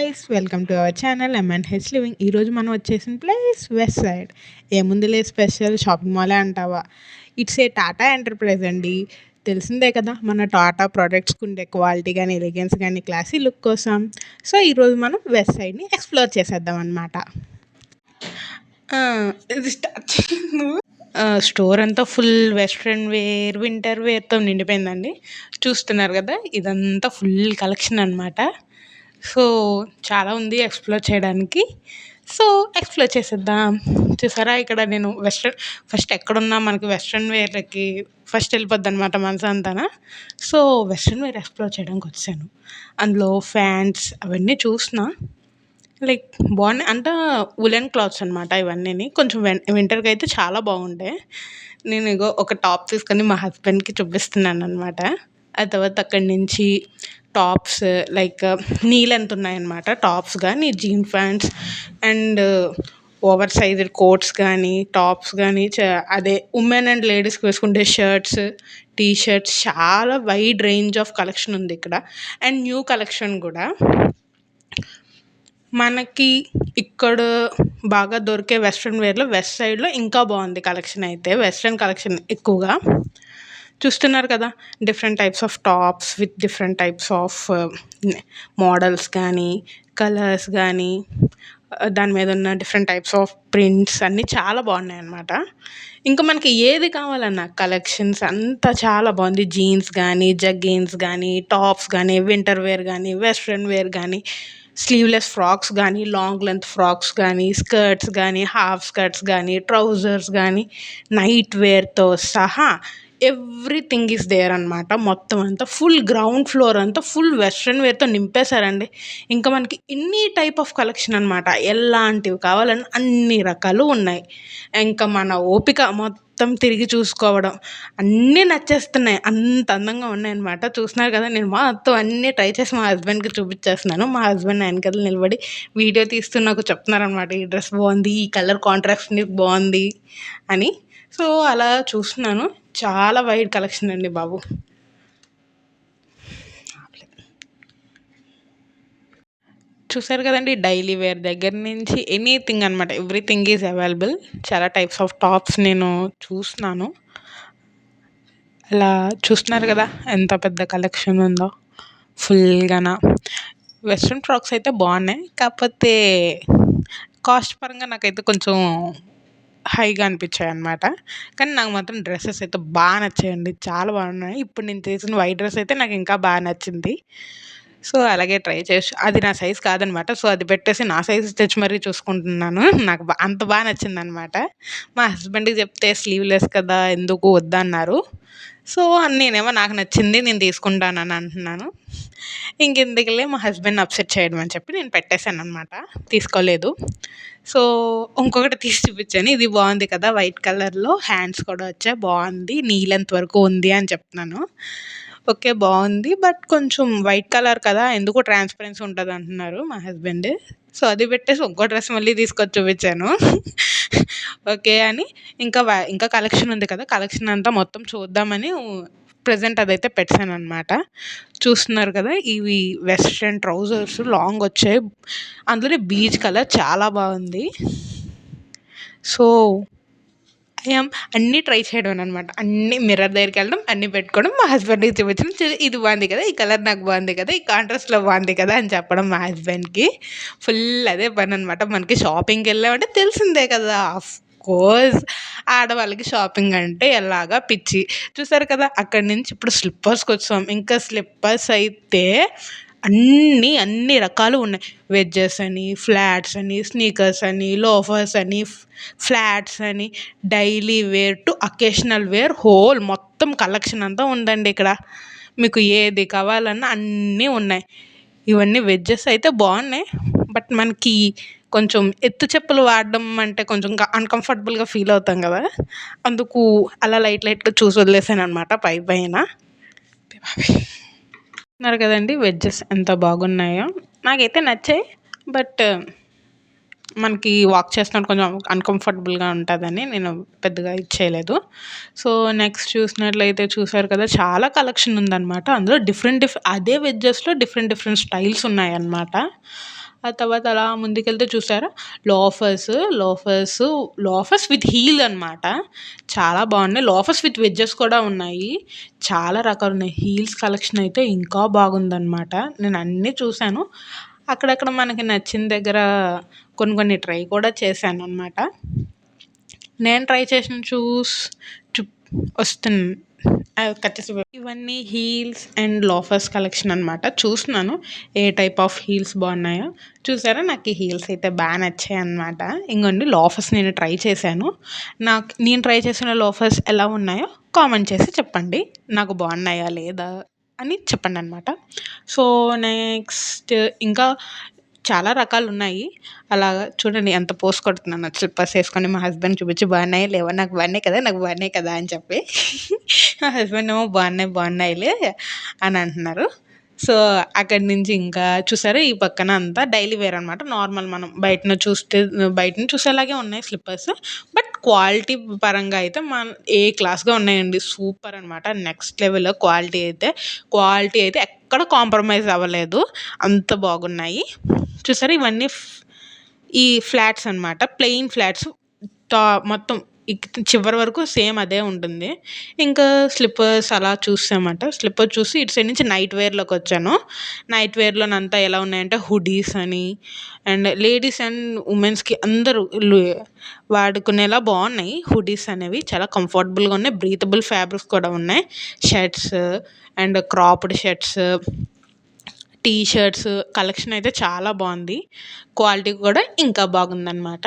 Guys, welcome to our channel MNH living. ఈరోజు మనం వచ్చేసిన ప్లేస్ వెస్ట్ సైడ్. ఏముందిలే స్పెషల్ షాపింగ్ మాలే అంటావా? ఇట్స్ ఏ టాటా ఎంటర్ప్రైజ్ అండి. తెలిసిందే కదా మన టాటా ప్రోడక్ట్స్కి ఉండే క్వాలిటీ కానీ ఎలిగెన్స్ కానీ క్లాసీ లుక్ కోసం. సో ఈరోజు మనం వెస్ట్ సైడ్ని ఎక్స్ప్లోర్ చేసేద్దాం అనమాట. ఇది స్టార్ట్ చేయండి. స్టోర్ అంతా ఫుల్ వెస్ట్రన్ వేర్, వింటర్ వేర్తో నిండిపోయిందండి. చూస్తున్నారు కదా, ఇదంతా ఫుల్ కలెక్షన్ అనమాట. సో చాలా ఉంది ఎక్స్ప్లోర్ చేయడానికి. సో ఎక్స్ప్లోర్ చేసేద్దాం. చూసారా, ఇక్కడ నేను ఫస్ట్ ఎక్కడున్నా మనకి వెస్ట్రన్ వేర్లకి ఫస్ట్ వెళ్ళిపోద్ది అనమాట మనసు అంతానా. సో వెస్ట్రన్ వేర్ ఎక్స్ప్లోర్ చేయడానికి వచ్చాను. అందులో ఫ్యాంట్స్ అవన్నీ చూసిన, లైక్ బాగున్నాయి. అంతా ఉలెన్ క్లాత్స్ అనమాట ఇవన్నీ. కొంచెం వింటర్కి అయితే చాలా బాగుంటాయి. నేను ఇగో ఒక టాప్ తీసుకొని మా హస్బెండ్కి చూపిస్తున్నాను అనమాట. ఆ తర్వాత అక్కడి నుంచి టాప్స్ లైక్ నీ లెంత్ ఉన్నాయన్నమాట. టాప్స్ కానీ jean pants and oversized coats కానీ టాప్స్ కానీ అదే ఉమెన్ అండ్ లేడీస్కి వేసుకుంటే షర్ట్స్, టీ షర్ట్స్, చాలా వైడ్ రేంజ్ ఆఫ్ కలెక్షన్ ఉంది ఇక్కడ. అండ్ న్యూ కలెక్షన్ కూడా మనకి ఇక్కడ బాగా దొరికే వెస్ట్రన్ వేర్లో వెస్ట్ సైడ్లో ఇంకా బాగుంది కలెక్షన్. అయితే వెస్ట్రన్ కలెక్షన్ ఎక్కువగా చూస్తున్నారు కదా. Different types of tops with different types of models కానీ కలర్స్ కానీ దాని మీద ఉన్న డిఫరెంట్ టైప్స్ ఆఫ్ ప్రింట్స్ అన్నీ చాలా బాగున్నాయి అన్నమాట. ఇంకా మనకి ఏది కావాలన్నా కలెక్షన్స్ అంతా చాలా బాగుంది. జీన్స్ కానీ జగ్గీన్స్ కానీ టాప్స్ కానీ వింటర్ వేర్ కానీ వెస్ట్రన్ వేర్ కానీ స్లీవ్లెస్ ఫ్రాక్స్ కానీ లాంగ్ లెంత్ ఫ్రాక్స్ కానీ స్కర్ట్స్ కానీ హాఫ్ స్కర్ట్స్ కానీ ట్రౌజర్స్ కానీ నైట్ వేర్తో సహా ఎవ్రీథింగ్ ఈస్ దేర్ అనమాట. మొత్తం అంతా ఫుల్ గ్రౌండ్ ఫ్లోర్ అంతా ఫుల్ వెస్ట్రన్ వేర్తో నింపేశారండి. ఇంకా మనకి ఇన్ని టైప్ ఆఫ్ కలెక్షన్ అనమాట. ఎలాంటివి కావాలని అన్ని రకాలు ఉన్నాయి. ఇంకా మన ఓపిక మొత్తం తిరిగి చూసుకోవడం, అన్నీ నచ్చేస్తున్నాయి. అంత అందంగా ఉన్నాయన్నమాట. చూస్తున్నారు కదా, నేను మొత్తం అన్నీ ట్రై చేసి మా హస్బెండ్కి చూపించేస్తున్నాను. మా హస్బెండ్ వెనకాల నిలబడి వీడియో తీస్తూ నాకు చెప్తున్నారనమాట, ఈ డ్రెస్ బాగుంది, ఈ కలర్ కాంట్రాస్ట్ బాగుంది అని. సో అలా చూస్తున్నాను. చాలా వైడ్ కలెక్షన్ అండి బాబు. చూసారు కదండి, డైలీ వేర్ దగ్గర నుంచి ఎనీథింగ్ అనమాట, ఎవ్రీథింగ్ ఈజ్ అవైలబుల్. చాలా టైప్స్ ఆఫ్ టాప్స్ నేను చూస్తున్నాను. అలా చూస్తున్నారు కదా ఎంత పెద్ద కలెక్షన్ ఉందో ఫుల్గాన. వెస్ట్రన్ ఫ్రాక్స్ అయితే బాగున్నాయి, కాకపోతే కాస్ట్ పరంగా నాకైతే కొంచెం హైగా అనిపించాయి అనమాట. కానీ నాకు మాత్రం డ్రెస్సెస్ అయితే బాగా నచ్చాయండి, చాలా బాగున్నాయి. ఇప్పుడు నేను చేసిన వైట్ డ్రెస్ అయితే నాకు ఇంకా బాగా నచ్చింది. సో అలాగే ట్రై చేసి, అది నా సైజ్ కాదనమాట. సో అది పెట్టేసి నా సైజ్ తెచ్చి మరీ చూసుకుంటున్నాను. నాకు అంత బాగా నచ్చిందనమాట. మా హస్బెండ్కి చెప్తే స్లీవ్లెస్ కదా ఎందుకు వద్దన్నారు. సో నేనేమో నాకు నచ్చింది నేను తీసుకుంటానని అంటున్నాను. ఇంకెందుకులే మా హస్బెండ్ని అప్సెట్ చేయడం అని చెప్పి నేను పెట్టేశాను అనమాట, తీసుకోలేదు. సో ఇంకొకటి తీసి చూపించాను, ఇది బాగుంది కదా వైట్ కలర్లో, హ్యాండ్స్ కూడా వచ్చాయి, బాగుంది, నీ లెంత్ వరకు ఉంది అని చెప్తున్నాను. ఓకే బాగుంది, బట్ కొంచెం వైట్ కలర్ కదా ఎందుకు ట్రాన్స్పరెన్సీ ఉంటుంది అంటున్నారు మా హస్బెండ్. సో అది పెట్టేసి ఇంకో డ్రెస్ మళ్ళీ తీసుకొచ్చి చూపించాను. ఓకే అని ఇంకా కలెక్షన్ ఉంది కదా, కలెక్షన్ అంతా మొత్తం చూద్దామని ప్రజెంట్ అదైతే పెట్టాను అనమాట. చూస్తున్నారు కదా, ఇవి వెస్ట్రన్ ట్రౌజర్స్ లాంగ్ వచ్చాయి, అందులోనే బీచ్ కలర్ చాలా బాగుంది. సో అన్నీ ట్రై చేయడం అనమాట. అన్నీ మిర్రర్ దగ్గరికి వెళ్ళడం, అన్నీ పెట్టుకోవడం, మా హస్బెండ్కి చూపించడం, ఇది బాగుంది కదా, ఈ కలర్ నాకు బాగుంది కదా, ఈ కాంట్రాస్ట్లో బాగుంది కదా అని చెప్పడం మా హస్బెండ్కి. ఫుల్ అదే పని అనమాట. మనకి షాపింగ్కి వెళ్ళామంటే తెలిసిందే కదా, ఆఫ్ కోర్స్ ఆడవాళ్ళకి షాపింగ్ అంటే ఎలాగా పిచ్చి. చూసారు కదా, అక్కడి నుంచి ఇప్పుడు స్లిప్పర్స్కి వచ్చాం. ఇంకా స్లిప్పర్స్ అయితే అన్ని రకాలు ఉన్నాయి. వెడ్జెస్ అని, ఫ్లాట్స్ అని, స్నీకర్స్ అని, లోఫర్స్ అని, ఫ్లాట్స్ అని, daily wear to occasional wear, whole మొత్తం కలెక్షన్ అంతా ఉందండి ఇక్కడ. మీకు ఏది కావాలన్నా అన్నీ ఉన్నాయి. ఇవన్నీ వెడ్జెస్ అయితే బాగున్నాయి, బట్ మనకి కొంచెం ఎత్తు చెప్పులు వాడడం అంటే కొంచెం అన్కంఫర్టబుల్గా ఫీల్ అవుతాం కదా, అందుకు అలా లైట్గా చూసి వదిలేసాను అనమాట పైన. ఉన్నారు కదండి వెడ్జెస్ ఎంత బాగున్నాయో, నాకైతే నచ్చాయి. బట్ మనకి వాక్ చేస్తున్నప్పుడు కొంచెం అన్కంఫర్టబుల్గా ఉంటుందని నేను పెద్దగా ఇచ్చేయలేదు. సో నెక్స్ట్ చూసినట్లయితే చూసారు కదా, చాలా కలెక్షన్ ఉందన్నమాట. అందులో అదే వెడ్జెస్లో డిఫరెంట్ స్టైల్స్ ఉన్నాయన్నమాట. ఆ తర్వాత అలా ముందుకెళ్తే చూసారా loafers, loafers, loafers with heel అనమాట. చాలా బాగున్నాయి. లోఫర్స్ విత్ వెడ్జెస్ కూడా ఉన్నాయి. చాలా రకాలున్నాయి. హీల్స్ కలెక్షన్ అయితే ఇంకా బాగుందనమాట. నేను అన్నీ చూశాను. అక్కడక్కడ మనకి నచ్చిన దగ్గర కొన్ని కొన్ని ట్రై కూడా చేశాననమాట. నేను ట్రై చేసిన చు వస్తున్నాను. కట్టేసి ఇవన్నీ హీల్స్ అండ్ లోఫర్స్ కలెక్షన్ అనమాట. చూస్తున్నాను ఏ టైప్ ఆఫ్ హీల్స్ బాగున్నాయో. చూసారా నాకు ఈ హీల్స్ అయితే బాగా నచ్చాయి అనమాట. ఇంకోండి లోఫర్స్ నేను ట్రై చేశాను. నేను ట్రై చేసిన లోఫర్స్ ఎలా ఉన్నాయో కామెంట్ చేసి చెప్పండి. నాకు బాగున్నాయా లేదా అని చెప్పండి అనమాట. సో నెక్స్ట్ ఇంకా చాలా రకాలున్నాయి. అలాగా చూడండి ఎంత పోజ్ కొడుతున్నానో స్లిప్పర్స్ వేసుకొని మా హస్బెండ్‌కి చూపించి బాగున్నాయా లేవా? నాకు బాగున్నాయి కదా! నాకు బాగున్నాయి కదా! అని చెప్పి. మా హస్బెండ్ ఏమో బాగున్నాయి బాగున్నాయిలే అని అంటున్నారు. సో అక్కడి నుంచి ఇంకా చూసారా ఈ పక్కన అంతా డైలీ వేర్ అనమాట. నార్మల్ మనం బయట నుంచి చూసేలాగే ఉన్నాయి స్లిప్పర్స్. బట్ క్వాలిటీ పరంగా అయితే ఏ క్లాస్‌గా ఉన్నాయండి. సూపర్ అనమాట. నెక్స్ట్ లెవెల్ క్వాలిటీ అయితే ఎక్కడ కాంప్రమైజ్ అవ్వలేదు. అంత బాగున్నాయి. చూసారా ఇవన్నీ ఈ ఫ్లాట్స్ అనమాట. Plain flats. టా మొత్తం చివరి వరకు సేమ్ అదే ఉంటుంది. ఇంకా స్లిప్పర్స్ అలా చూసామాట. స్లిప్పర్ చూసి ఇటు సైడ్ నుంచి నైట్ వేర్‌లోకి వచ్చాను. నైట్ వేర్‌లోనంతా ఎలా ఉన్నాయంటే హుడీస్ అని అండ్ లేడీస్ అండ్ ఉమెన్స్‌కి అందరూ వాడుకునేలా బాగున్నాయి హుడీస్ అనేవి. చాలా కంఫర్టబుల్‌గా ఉన్నాయి. బ్రీతబుల్ ఫ్యాబ్రిక్స్ కూడా ఉన్నాయి. Shirts and cropped shirts, T shirts collection అయితే చాలా బాగుంది. క్వాలిటీ కూడా ఇంకా బాగుందనమాట.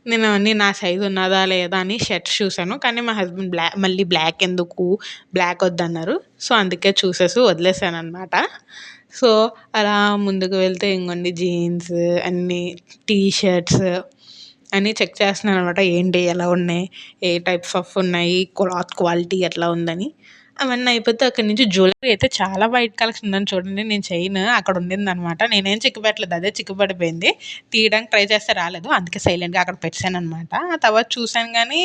నేను అన్నీ నా సైజ్ ఉన్నదా లేదా అని షర్ట్స్ చూసాను. కానీ మా హస్బెండ్ మళ్ళీ బ్లాక్ ఎందుకు, బ్లాక్ వద్దన్నారు. సో అందుకే చూసేసి వదిలేసాననమాట. సో అలా ముందుకు వెళ్తే ఇంకోండి జీన్స్ అన్నీ టీ షర్ట్స్ అన్నీ చెక్ చేస్తున్నాను అనమాట. ఏంటి ఎలా ఉన్నాయి, ఏ టైప్స్ ఆఫ్ ఉన్నాయి, క్లాత్ క్వాలిటీ ఎట్లా ఉందని. అవన్నీ అయిపోతే అక్కడి నుంచి జ్యువెలరీ అయితే చాలా వైట్ కలెక్షన్ ఉందని చూడండి. నేను చైన్ అక్కడ ఉండిందనమాట. నేనేం చిక్కు పెట్టలేదు. అదే చిక్కు పడిపోయింది. తీయడానికి ట్రై చేస్తే రాలేదు. అందుకే సైలెంట్‌గా అక్కడ పెట్టేసాననమాట. ఆ తర్వాత చూసాను గానీ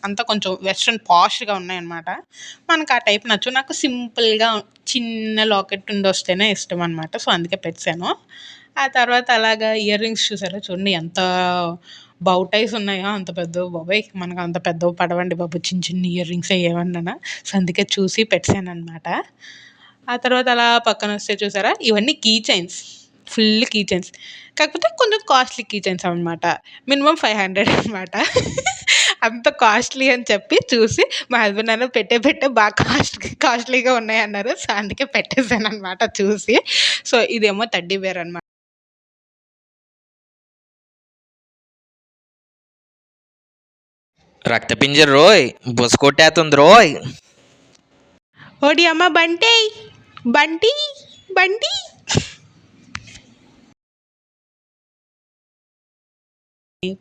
అంతా కొంచెం వెస్ట్రన్ పాష్‌గా ఉన్నాయన్నమాట. మనకు ఆ టైప్ నచ్చవు. నాకు సింపుల్‌గా చిన్న లాకెట్ ఉండొస్తేనే ఇష్టం అనమాట. సో అందుకే పెట్టేసాను. ఆ తర్వాత అలాగా ఇయర్ రింగ్స్ చూసారా చూడండి ఎంత బౌ టైస్ ఉన్నాయో అంత పెద్దవి బాబోయ్! మనకు అంత పెద్దవి పడవండి బాబు. చిన్న చిన్న ఇయర్ రింగ్సే ఏమన్నానా. సో అందుకే చూసి పెట్టేసాననమాట. ఆ తర్వాత అలా పక్కనొస్తే చూసారా ఇవన్నీ key chains. Full key chains. కాకపోతే కొంచెం కాస్ట్‌లీ కీ చైన్స్ అనమాట. మినిమమ్ 500 అనమాట. అంత కాస్ట్‌లీ అని చెప్పి చూసి మా హస్బెండ్ అన్నారు పెట్టే బాగా కాస్ట్‌లీగా ఉన్నాయన్నారు. సో అందుకే పెట్టేసాననమాట చూసి. సో ఇదేమో టెడ్డీ బేర్ అనమాట. రక్తపింజరి రోయ్! బుస కొట్టేత్తుంది రోయ్! ఓడి అమ్మ బంటేయ్! బంటి! బంటి!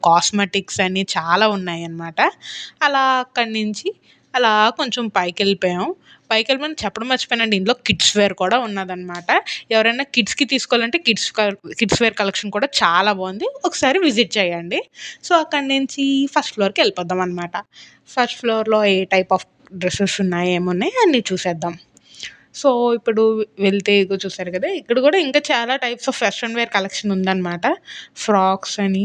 కాస్మెటిక్స్ అని చాలా ఉన్నాయన్నమాట. అలా అక్కడి నుంచి అలా కొంచెం పైకెళ్ళిపోయాం. పైకెళ్ళిపోయాం చెప్పడం మర్చిపోయానండి. ఇందులో కిడ్స్ వేర్ కూడా ఉన్నదనమాట. ఎవరైనా కిడ్స్‌కి తీసుకోవాలంటే కిడ్స్ వేర్ కలెక్షన్ కూడా చాలా బాగుంది. ఒకసారి విజిట్ చేయండి. సో అక్కడి నుంచి ఫస్ట్ ఫ్లోర్‌కి వెళ్ళిపోదాం అనమాట. ఫస్ట్ ఫ్లోర్‌లో ఏ టైప్ ఆఫ్ డ్రెసెస్ ఉన్నాయి, ఏమున్నాయి అన్నీ చూసేద్దాం. సో ఇప్పుడు వెళ్తే ఇగో చూసారు కదా! ఇక్కడ కూడా ఇంకా చాలా types of western wear collection ఉందనమాట. ఫ్రాక్స్ అని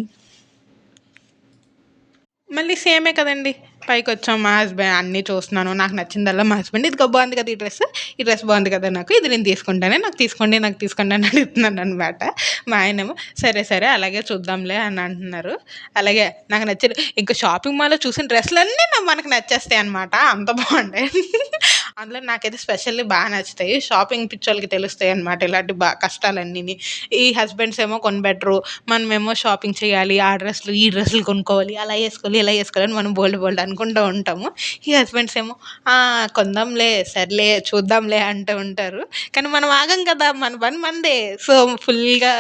మళ్ళీ సేమే కదండీ. పైకొచ్చాం మా హస్బెండ్ అన్నీ చూస్తున్నాను. నాకు నచ్చిందల్లా మా హస్బెండ్ ఇదిగో బాగుంది కదా! ఈ డ్రెస్ బాగుంది కదా! ఇది నేను తీసుకుంటానే. నాకు తీసుకోండి అని అడుగుతున్నాననమాట. మా ఆయనేమో సరే సరే అలాగే చూద్దాంలే అని అంటున్నారు. అలాగే నాకు నచ్చిన ఇంకా షాపింగ్ మాల్‌లో చూసిన డ్రెస్సులన్నీ మనకు నచ్చేస్తాయి అనమాట. అంత బాగుంటాయి. అందులో నాకైతే స్పెషల్లీ బాగా నచ్చుతాయి. షాపింగ్ పిచ్చోళ్ళకి తెలుస్తాయి అనమాట ఇలాంటి కష్టాలన్నీని. ఈ హస్బెండ్స్ ఏమో కొనిపెట్టరు. మనమేమో షాపింగ్ చేయాలి. ఆ డ్రెస్సులు, ఈ డ్రెస్సులు కొనుక్కోవాలి. అలా ఏసుకోవాలి, ఇలా ఏసుకోవాలి అని మనం బోలెడు బోలెడు అనుకుంటూ ఉంటాము. ఈ హస్బెండ్స్ ఏమో కొందాంలే, సర్లే, చూద్దాంలే అంటూ ఉంటారు. కానీ మనం ఆగం కదా! మన పని మనదే. సో, ఫుల్‌గా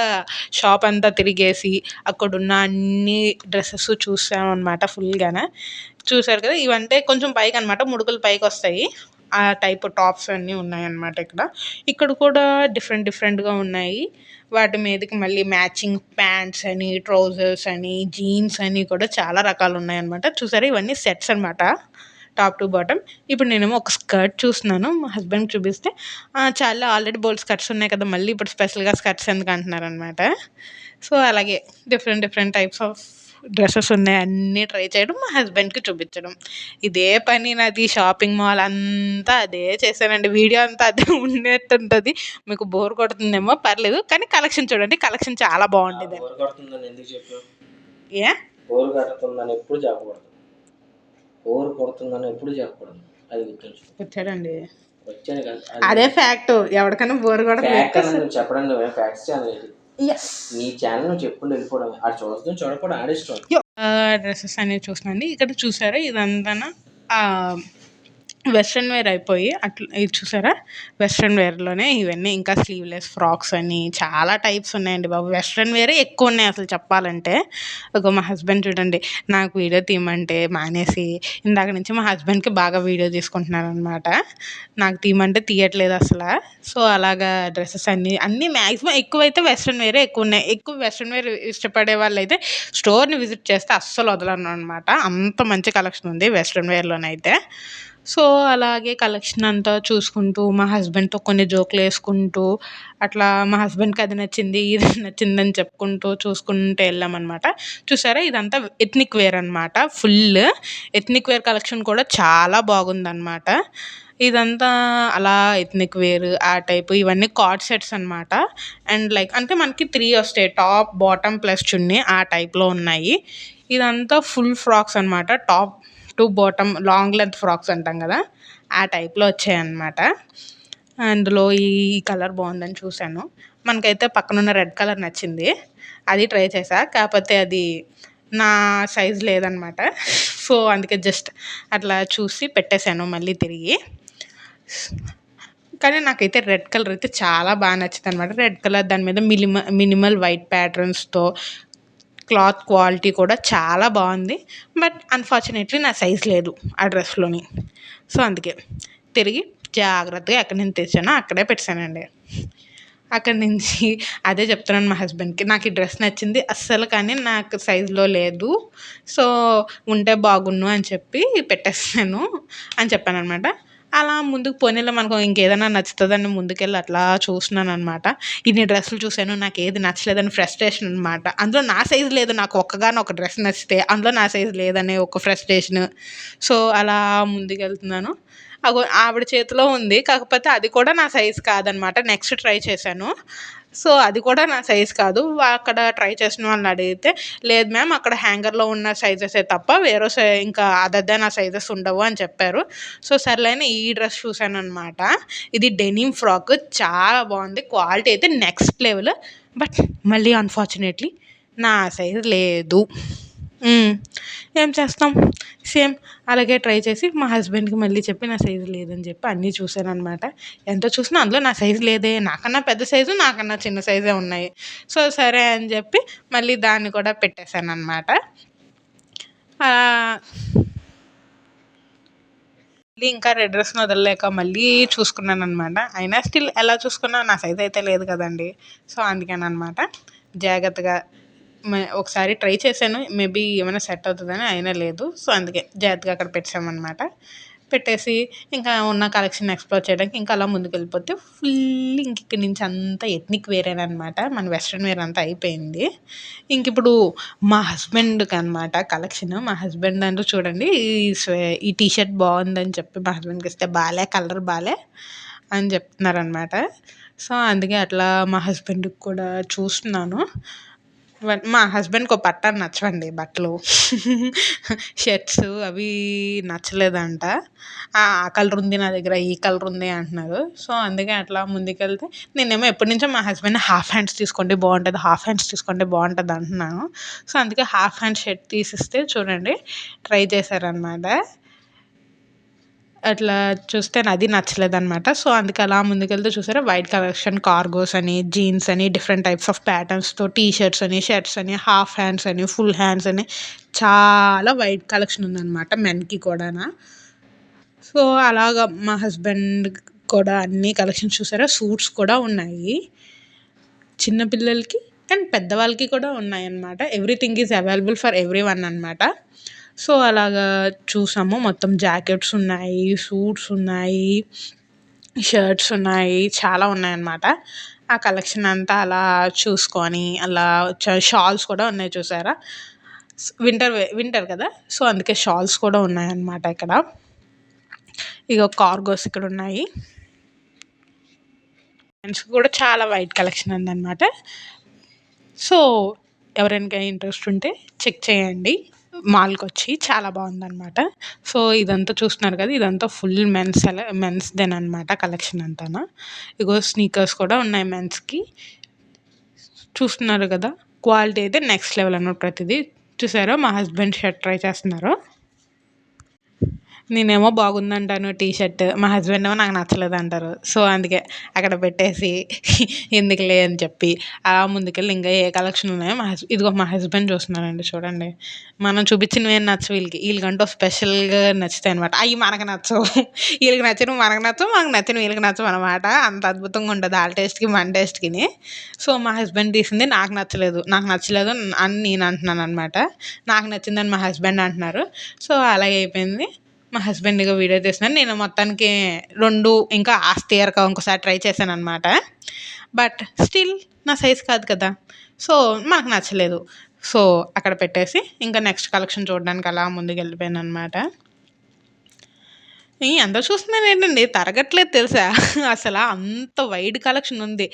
షాప్ అంతా తిరిగేసి అక్కడున్న అన్ని డ్రెసెస్ చూసామనమాట ఫుల్‌గాన. చూసారు కదా! ఇవంటే కొంచెం పైకనమాట. ముడుకులు పైకొస్తాయి. ఆ టైప్ టాప్స్ అన్నీ ఉన్నాయన్నమాట ఇక్కడ. ఇక్కడ కూడా డిఫరెంట్ డిఫరెంట్‌గా ఉన్నాయి. వాటి మీదకి మళ్ళీ మ్యాచింగ్ ప్యాంట్స్ అని, ట్రౌజర్స్ అని, జీన్స్ అని కూడా చాలా రకాలున్నాయన్నమాట. చూసారా ఇవన్నీ సెట్స్ అనమాట. Top to bottom. ఇప్పుడు నేనేమో ఒక స్కర్ట్ చూస్తున్నాను, మా హస్బెండ్కి చూపిస్తే చాలా ఆల్రెడీ బోల్డ్ స్కర్ట్స్ ఉన్నాయి కదా, మళ్ళీ ఇప్పుడు స్పెషల్గా స్కర్ట్స్ ఎందుకు అంటున్నారనమాట. సో అలాగే different different types of dresses ఉన్నాయి, అన్నీ ట్రై చేయడం, మా హస్బెండ్కి చూపించడం. ఇదే పని నాది. షాపింగ్ మాల్ అంతా అదే చేశానండి. వీడియో అంతా అదే ఉన్నట్టుంటుంది, మీకు బోర్ కొడుతుందేమో, పర్లేదు కానీ కలెక్షన్ చూడండి, కలెక్షన్ చాలా బాగుంటుంది. బోర్ కొడుతుందని ఎందుకు చెప్పావు? ఏ బోర్ కొడుతుందని ఎప్పుడు చెప్పకూడదు. బోర్ కొడుతుందని ఎప్పుడు చెప్పకూడదు, అది గుర్తుంచుకో. వచ్చాడండి, వచ్చాను కదా, అదే ఫ్యాక్ట్. ఎవరికైనా బోర్ ఫ్యాక్ట్ కొడతాను. నువ్వు చెప్పడం, నువ్వే ఫ్యాక్ట్స్ ఛానల్ ఏంటి? నీ ఛానల్ నువ్వు చెప్పుకుంటూ వెళ్ళిపోవడం, అది చూస్తాం చూడకపోవడం ఆడిష్టం. డ్రెస్సెస్ అనేవి చూస్తున్నాండి. ఇక్కడ చూసారా, ఇదంతా వెస్ట్రన్ వేర్ అయిపోయి అట్లా, ఇది చూసారా వెస్ట్రన్ వేర్లోనే ఇవన్నీ, ఇంకా స్లీవ్లెస్ ఫ్రాక్స్ అని చాలా టైప్స్ ఉన్నాయండి బాబు. వెస్ట్రన్ వేరే ఎక్కువ ఉన్నాయి అసలు చెప్పాలంటే. ఒక మా హస్బెండ్ చూడండి, నాకు వీడియో తీయమంటే మానేసి ఇందాక నుంచి మా హస్బెండ్కి బాగా వీడియో తీసుకుంటున్నారనమాట. నాకు తీయమంటే తీయట్లేదు అసలు. సో అలాగా డ్రెస్సెస్ అన్నీ మ్యాక్సిమం ఎక్కువైతే వెస్ట్రన్ వేరే ఎక్కువ ఉన్నాయి. ఎక్కువ వెస్ట్రన్ వేర్ ఇష్టపడే వాళ్ళు అయితే స్టోర్ని విజిట్ చేస్తే అస్సలు వదలను అనమాట, అంత మంచి కలెక్షన్ ఉంది వెస్ట్రన్ వేర్లోనైతే. సో అలాగే కలెక్షన్ అంతా చూసుకుంటూ, మా హస్బెండ్తో కొన్ని జోకులు వేసుకుంటూ, అట్లా మా హస్బెండ్కి అది నచ్చింది ఇది నచ్చిందని చెప్పుకుంటూ చూసుకుంటూ వెళ్ళామన్నమాట. చూసారా, ఇదంతా ఎథ్నిక్ వేర్ అనమాట. ఫుల్ ఎథ్నిక్ వేర్ కలెక్షన్ కూడా చాలా బాగుందన్నమాట. ఇదంతా అలా ఎథ్నిక్ వేర్ ఆ టైపు, ఇవన్నీ కార్డ్ సెట్స్ అనమాట. అండ్ లైక్ అంటే మనకి 3 వస్తాయి, టాప్ బాటమ్ ప్లస్ చున్నీ, ఆ టైప్లో ఉన్నాయి. ఇదంతా ఫుల్ ఫ్రాక్స్ అనమాట, top to bottom long length frocks అంటాం కదా, ఆ టైప్లో వచ్చాయన్నమాట. అందులో ఈ కలర్ బాగుందని చూశాను, మనకైతే పక్కనున్న రెడ్ కలర్ నచ్చింది, అది ట్రై చేశా. కాకపోతే అది నా సైజ్ లేదనమాట. సో అందుకే జస్ట్ అట్లా చూసి పెట్టేశాను మళ్ళీ తిరిగి. కానీ నాకైతే రెడ్ కలర్ అయితే చాలా బాగా నచ్చింది అనమాట. రెడ్ కలర్, దాని మీద మినిమల్ వైట్ ప్యాటర్న్స్తో, క్లాత్ క్వాలిటీ కూడా చాలా బాగుంది. బట్ అన్ఫార్చునేట్లీ నా సైజ్ లేదు ఆ డ్రెస్లోని. సో అందుకే తిరిగి జాగ్రత్తగా ఎక్కడి నుంచి తెచ్చానో అక్కడే పెట్టానండి. అక్కడి నుంచి అదే చెప్తున్నాను మా హస్బెండ్కి, నాకు ఈ డ్రెస్ నచ్చింది అస్సలు, కానీ నాకు సైజులో లేదు, సో ఉంటే బాగున్ను అని చెప్పి పెట్టేస్తాను అని చెప్పాను అనమాట. అలా ముందుకు పోనీలో మనకు ఇంకేదైనా నచ్చుతుందని ముందుకెళ్ళి అట్లా చూస్తున్నాను అనమాట. ఇన్ని డ్రెస్సులు చూశాను, నాకు ఏది నచ్చలేదని ఫ్రస్ట్రేషన్ అనమాట. అందులో నా సైజు లేదు, నాకు ఒక్కగానొక డ్రెస్ నచ్చితే అందులో నా సైజు లేదనే ఒక ఫ్రస్ట్రేషన్. సో అలా ముందుకెళ్తున్నాను. ఆవిడ చేతిలో ఉంది, కాకపోతే అది కూడా నా సైజు కాదనమాట. నెక్స్ట్ ట్రై చేశాను, సో అది కూడా నా సైజ్ కాదు. అక్కడ ట్రై చేసిన వాళ్ళని అడిగితే, లేదు మ్యామ్ అక్కడ హ్యాంగర్లో ఉన్న సైజెసే తప్ప వేరే ఇంకా అదర్ దాన్ ఆ సైజెస్ ఉండవు అని చెప్పారు. సో సర్లేని ఈ డ్రెస్ చూశానమాట. ఇది డెనిమ్ ఫ్రాక్, చాలా బాగుంది, క్వాలిటీ అయితే నెక్స్ట్ లెవెల్. బట్ మళ్ళీ అన్ఫార్చునేట్లీ నా సైజ్ లేదు. ఏం చేస్తాం, సేమ్ అలాగే ట్రై చేసి మా హస్బెండ్కి మళ్ళీ చెప్పి నా సైజు లేదని చెప్పి అన్నీ చూశాను అనమాట. ఎంత చూసినా అందులో నా సైజు లేదే, నాకన్నా పెద్ద సైజు నాకన్నా చిన్న సైజే ఉన్నాయి. సో సరే అని చెప్పి మళ్ళీ దాన్ని కూడా పెట్టేశాను అనమాట. మళ్ళీ ఇంకా రెడ్ డ్రెస్ని వదలలేక మళ్ళీ చూసుకున్నాను అనమాట. అయినా స్టిల్ ఎలా చూసుకున్నా నా సైజ్ అయితే లేదు కదండి. సో అందుకేనమాట జాగ్రత్తగా ఒకసారి ట్రై చేశాను, మేబీ ఏమైనా సెట్ అవుతుందని, అయినా లేదు. సో అందుకే జాగ్రత్తగా అక్కడ పెట్టామన్నమాట. పెట్టేసి ఇంకా ఉన్న కలెక్షన్ ఎక్స్ప్లోర్ చేయడానికి ఇంకా అలా ముందుకు వెళ్ళిపోతే ఫుల్ ఇంక ఇక్కడి నుంచి అంతా ఎథ్నిక్ వేరేనమాట. మన వెస్ట్రన్ వేర్ అంతా అయిపోయింది. ఇంక ఇప్పుడు మా హస్బెండ్కి అనమాట కలెక్షన్. మా హస్బెండ్ అంటూ చూడండి, ఈ టీషర్ట్ బాగుందని చెప్పి మా హస్బెండ్కి ఇస్తే బాలే, కలర్ బాలే అని చెప్తున్నారనమాట. సో అందుకే అట్లా మా హస్బెండ్కి కూడా చూస్తున్నాను. మా హస్బెండ్కి ఒక పట్టాలు నచ్చవండి బట్టలు, షర్ట్స్ అవి నచ్చలేదంట. ఆ కలర్ ఉంది నా దగ్గర, ఈ కలర్ ఉంది అంటున్నారు. సో అందుకే అట్లా ముందుకెళ్తే నేనేమో ఎప్పటి నుంచో మా హస్బెండ్ హాఫ్ హ్యాండ్స్ తీసుకోండి బాగుంటుంది, హాఫ్ హ్యాండ్స్ తీసుకోండి బాగుంటుంది అంటున్నాను. సో అందుకే హాఫ్ హ్యాండ్ షర్ట్ తీసిస్తే చూడండి ట్రై చేశారనమాట. అట్లా చూస్తే అది నచ్చలేదనమాట. సో అందుకే అలా ముందుకెళ్తే చూసారా, వైట్ కలెక్షన్, కార్గోస్ అని, జీన్స్ అని, డిఫరెంట్ టైప్స్ ఆఫ్ ప్యాటర్న్స్తో టీ షర్ట్స్ అని, షర్ట్స్ అని, హాఫ్ హ్యాండ్స్ అని, ఫుల్ హ్యాండ్స్ అని, చాలా వైట్ కలెక్షన్ ఉందన్నమాట మెన్కి కూడా. సో అలాగా మా హస్బెండ్ కూడా అన్ని కలెక్షన్స్ చూసారా, సూట్స్ కూడా ఉన్నాయి చిన్నపిల్లలకి అండ్ పెద్దవాళ్ళకి కూడా ఉన్నాయన్నమాట. Everything is available for every one అనమాట. సో, అలాగా చూసాము. మొత్తం జాకెట్స్ ఉన్నాయి, సూట్స్ ఉన్నాయి, షర్ట్స్ ఉన్నాయి, చాలా ఉన్నాయన్నమాట. ఆ కలెక్షన్ అంతా అలా చూసుకొని, అలా షాల్స్ కూడా ఉన్నాయి చూసారా? వింటర్ కదా! సో, అందుకే షాల్స్ కూడా ఉన్నాయన్నమాట ఇక్కడ. ఇగో కార్గోస్ ఇక్కడున్నాయి. జెంట్స్‌కి కూడా చాలా వైట్ కలెక్షన్ ఉందన్నమాట. సో, ఎవరైనా ఇంట్రెస్ట్ ఉంటే చెక్ చేయండి. మాల్‌కొచ్చి చాలా బావుందనమాట. సో, ఇదంతా చూస్తున్నారు కదా! ఇదంతా ఫుల్ మెన్స్‌దేననమాట కలెక్షన్ అంతాను. ఇగో స్నీకర్స్ కూడా ఉన్నాయి మెన్స్‌కి. చూస్తున్నారు కదా! క్వాలిటీ అయితే నెక్స్ట్ లెవెల్ అనమాట ప్రతిదీ. చూసారా మా హస్బెండ్ షర్ట్ ట్రై చేస్తున్నారు. నేనేమో బాగుందంటాను టీ షర్ట్. మా హస్బెండ్ ఏమో నాకు నచ్చలేదంటారు. సో, అందుకే అక్కడ పెట్టేసి ఎందుకులే అని చెప్పి అలా ముందుకెళ్ళి ఇంకా ఏ కలెక్షన్ ఉన్నాయో ఇదిగో మా హస్బెండ్ చూస్తున్నారండి చూడండి. మనం చూపించినవేం నచ్చవు వీళ్ళకి. వీళ్ళకంటూ స్పెషల్‌గా నచ్చుతాయనమాట. అయి మనకు నచ్చవు. వీళ్ళకి నచ్చినవి మనకు నచ్చవు. మనకు నచ్చినవి వీళ్ళకి నచ్చవనమాట. అంత అద్భుతంగా ఉంటది ఆళ్ళ టేస్ట్‌కి, మన టేస్ట్‌కిని. సో, మా హస్బెండ్ తీసింది నాకు నచ్చలేదు. నాకు నచ్చలేదు అని నేను అంటున్నాననమాట. నాకు నచ్చిందని మా హస్బెండ్ అంటున్నారు. సో, అలాగే అయిపోయింది. మా హస్బెండ్ ఇగ వీడియో తీస్తున్నారు. నేను మొత్తానికి 2 ఇంకా ఆస్తియర్‌గా ఇంకోసారి ట్రై చేశాననమాట. బట్ స్టిల్ నా సైజ్ కాదు కదా! సో, మనకు నచ్చలేదు. సో, అక్కడ పెట్టేసి ఇంకా నెక్స్ట్ కలెక్షన్ చూడడానికి అలా ముందుకెళ్ళిపోయాననమాట. ఎంత చూస్తున్నానేంటండి తరగట్లేదు తెలుసా? అసలా అంత వైడ్ కలెక్షన్ ఉంది.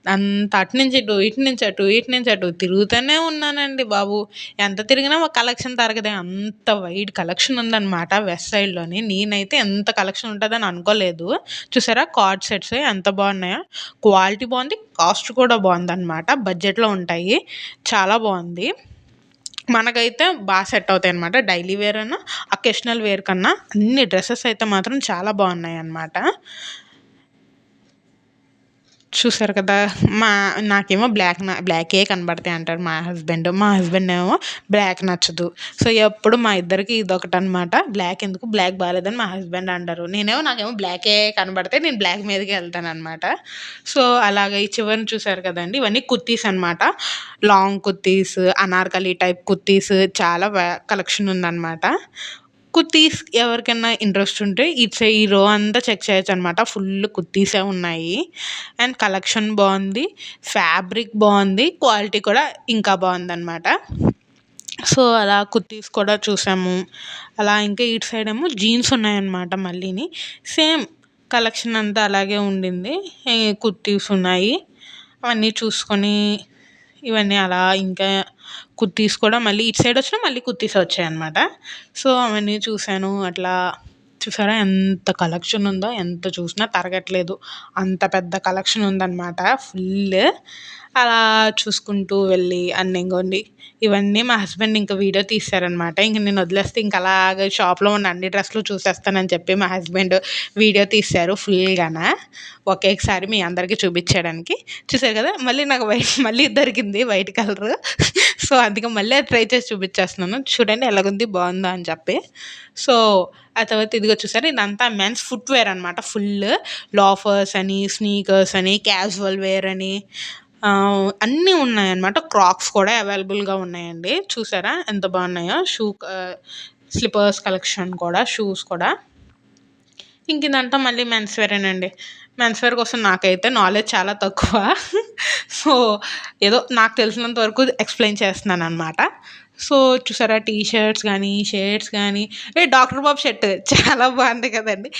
అంత అటు నుంచి ఇటు, ఇటు నుంచి అటు, ఇటు నుంచి అటు తిరుగుతూనే ఉన్నానండి బాబు. ఎంత తిరిగినా ఒక కలెక్షన్ తరగదే. అంత వైడ్ కలెక్షన్ ఉందనమాట వెస్ట్ సైడ్‌లోని. నేనైతే ఎంత కలెక్షన్ ఉంటదని అనుకోలేదు. చూసారా కార్డ్ సెట్స్ ఎంత బాగున్నాయో. క్వాలిటీ బాగుంది. కాస్ట్ కూడా బాగుందనమాట. బడ్జెట్‌లో ఉంటాయి. చాలా బాగుంది. మనకైతే సెట్ అవుతాయనమాట. డైలీ వేర్ అన్నా, అకేషనల్ వేర్ కన్నా అన్ని డ్రెసెస్ అయితే మాత్రం చాలా బాగున్నాయన్నమాట. చూసారు కదా! నాకేమో బ్లాకే కనబడతాయి అంటారు మా హస్బెండ్. మా హస్బెండ్ ఏమో బ్లాక్ నచ్చదు. సో, ఎప్పుడు మా ఇద్దరికి ఇదొకటనమాట. బ్లాక్ ఎందుకు బ్లాక్ బాలేదని మా హస్బెండ్ అంటారు. నాకేమో బ్లాకే కనబడితే నేను బ్లాక్ మీదకే ఎళ్తాననమాట. సో, అలాగ ఈ చివరన చూసారు కదండీ! ఇవన్నీ కుర్తీస్ అనమాట. లాంగ్ కుర్తీస్, అనార్కలి టైప్ కుర్తీస్ చాలా కలెక్షన్ ఉందనమాట. కుర్తీస్ ఎవరికైనా ఇంట్రెస్ట్ ఉంటే ఈ రో అంతా చెక్ చేయొచ్చనమాట. ఫుల్ కుర్తీసే ఉన్నాయి. అండ్ కలెక్షన్ బావుంది. ఫ్యాబ్రిక్ బావుంది. క్వాలిటీ కూడా ఇంకా బావుందనమాట. సో, అలా కుర్తీస్ కూడా చూసాము. అలా ఇంకా ఇటు సైడేమో జీన్స్ ఉన్నాయన్నమాట మళ్ళీని. సేమ్ కలెక్షన్ అంతా అలాగే ఉండింది. కుర్తీస్ ఉన్నాయి. అవన్నీ చూసుకొని ఇవన్నీ అలా ఇంకా కుర్తీస్ కూడా మళ్ళీ ఇటు సైడ్ వచ్చినా మళ్ళీ కుర్తీస్ వచ్చాయన్నమాట. సో, అవన్నీ చూసాను. అట్లా చూసారా ఎంత కలెక్షన్ ఉందో. ఎంత చూసినా తరగట్లేదు. అంత పెద్ద కలెక్షన్ ఉందన్నమాట ఫుల్. అలా చూసుకుంటూ వెళ్ళి ఇంగోండి ఇవన్నీ మా హస్బెండ్ ఇంక వీడియో తీశారనమాట. ఇంక నేను వదిలేస్తే ఇంక అలాగే షాప్‌లో ఉన్న అన్ని డ్రెస్సులు చూసేస్తానని చెప్పి మా హస్బెండ్ వీడియో తీశారు ఫుల్‌గాన. ఒకేసారి మీ అందరికీ చూపించేయడానికి. చూసారు కదా! మళ్ళీ నాకు మళ్ళీ దొరికింది వైట్ కలరు. సో, అందుకే మళ్ళీ అది ట్రై చేసి చూపించేస్తున్నాను. చూడండి ఎలాగుంది బావుందా అని చెప్పి. సో, ఆ తర్వాత ఇదిగో చూసారా ఇదంతా మెన్స్ ఫుట్‌వేర్ అనమాట ఫుల్. లోఫర్స్ అని, స్నీకర్స్ అని, క్యాజువల్ వేర్ అని అన్నీ ఉన్నాయన్నమాట. క్రాక్స్ కూడా అవైలబుల్‌గా ఉన్నాయండి. చూసారా ఎంత బాగున్నాయో. స్లిప్పర్స్ కలెక్షన్ కూడా, షూస్ కూడా. ఇంక ఇదంతా మళ్ళీ మెన్స్ వేరేనండి. మెన్స్ వేర్ కోసం నాకైతే నాలెడ్జ్ చాలా తక్కువ. సో, ఏదో నాకు తెలిసినంత వరకు ఎక్స్‌ప్లెయిన్ చేస్తున్నాననమాట. సో, చూసారా టీ షర్ట్స్ గానీ, షర్ట్స్ గానీ డాక్టర్ బాబు షర్ట్ చాలా బాగుంది కదండీ!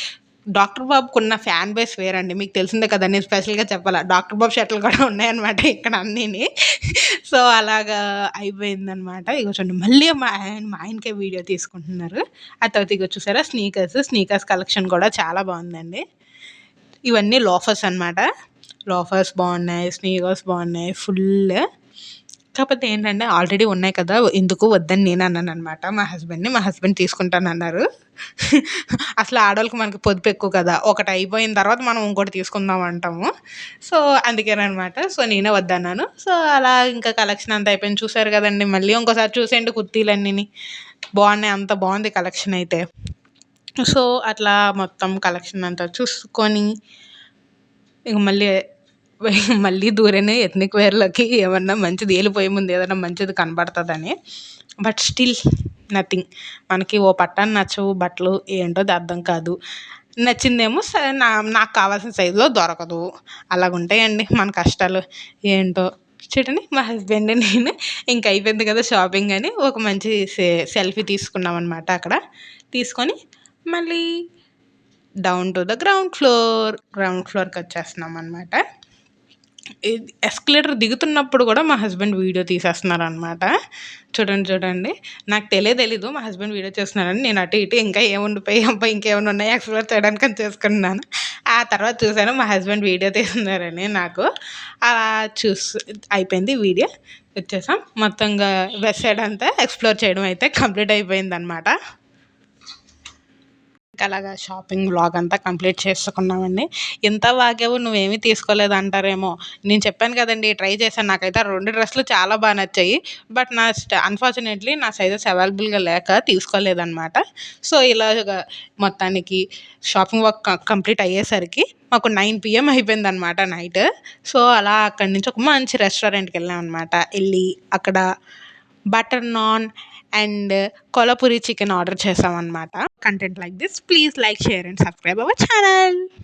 డాక్టర్ బాబుకున్న ఫ్యాన్ బేస్ వేరండి. మీకు తెలిసిందే కదా! నేను స్పెషల్‌గా చెప్పాలా. డాక్టర్ బాబు షర్టులు కూడా ఉన్నాయన్నమాట ఇక్కడ అన్నీని. సో, అలాగా అయిపోయిందనమాట. ఇగో చూడండి మళ్ళీ మా ఆయనకే వీడియో తీసుకుంటున్నారు. ఆ తర్వాత ఇగో చూసారా స్నీకర్స్ కలెక్షన్ కూడా చాలా బావుందండి. ఇవన్నీ లోఫర్స్ అనమాట. లోఫర్స్ బావున్నాయి. స్నీకర్స్ బావున్నాయి ఫుల్. కాకపోతే ఏంటంటే ఆల్రెడీ ఉన్నాయి కదా! ఎందుకు వద్దని నేను అన్నాననమాట మా హస్బెండ్‌ని. మా హస్బెండ్ తీసుకుంటానన్నారు. అసలు ఆడోళ్ళకి మనకి పొదుపు ఎక్కువ కదా! ఒకటి అయిపోయిన తర్వాత మనం ఇంకోటి తీసుకుందాం అంటాము. సో, అందుకేననమాట. సో, నేనే వద్దన్నాను. సో, అలా ఇంకా కలెక్షన్ అంతా అయిపోయింది. చూసారు కదండీ! మళ్ళీ ఇంకోసారి చూసేయండి కుర్తీలన్నీని. బావున్నాయి. అంత బావుంది కలెక్షన్ అయితే. సో, అట్లా మొత్తం కలెక్షన్ అంతా చూసుకొని ఇక మళ్ళీ దూరాను ఎత్నిక్ వేర్‌లోకి ఏమన్నా మంచిది ఏలిపోయే ముందు ఏదన్నా మంచిది కనపడతదని. But still nothing. మనకి ఓ పట్టాన నచ్చవు బట్టలు, ఏంటో అది అర్థం కాదు. నచ్చిందేమో నాకు కావాల్సిన సైజులో దొరకదు. అలాగుంటాయండి మన కష్టాలు. ఏంటో చూడండి, మా హస్బెండ్ నేను ఇంక అయిపోయింది కదా షాపింగ్ అని ఒక మంచి సెల్ఫీ తీసుకున్నామనమాట అక్కడ. తీసుకొని మళ్ళీ డౌన్ టు ద గ్రౌండ్ ఫ్లోర్‌కి వచ్చేస్తున్నామనమాట. ఎస్కలేటర్ దిగుతున్నప్పుడు కూడా మా హస్బెండ్ వీడియో తీసేస్తున్నారనమాట. చూడండి. నాకు తెలీదు మా హస్బెండ్ వీడియో చేస్తున్నారని. నేను అటు ఇటు ఇంకా ఏముండిపోయాయి, అబ్బా ఇంకేమైనా ఉన్నాయా ఎక్స్‌ప్లోర్ చేయడానికి అని చేసుకున్నాను. ఆ తర్వాత చూసాను మా హస్బెండ్ వీడియో తీస్తున్నారని నాకు. అలా అయిపోయింది వీడియో. వచ్చేసాం. మొత్తంగా వెస్ట్ సైడ్ అంతా ఎక్స్‌ప్లోర్ చేయడం అయితే కంప్లీట్ అయిపోయిందనమాట. అలాగా షాపింగ్ వ్లాగ్ అంతా కంప్లీట్ చేసుకున్నామండి. ఎంత వాగావు నువ్వేమీ తీసుకోలేదు అంటారేమో. నేను చెప్పాను కదండీ ట్రై చేశాను. నాకైతే ఆ 2 డ్రెస్సులు చాలా బాగా నచ్చాయి. బట్ అన్‌ఫార్చునేట్‌లీ నా సైజెస్ అవైలబుల్‌గా లేక తీసుకోలేదనమాట. సో, ఇలాగ మొత్తానికి షాపింగ్ వర్క్ కంప్లీట్ అయ్యేసరికి మాకు 9 PM అయిపోయిందనమాట నైట్. సో, అలా అక్కడి నుంచి ఒక మంచి రెస్టారెంట్‌కి వెళ్ళామనమాట. ఎళ్ళి అక్కడ butter non and Kolhapuri chicken order చేసామన్నమాట. Content like this, please like, share and subscribe our channel.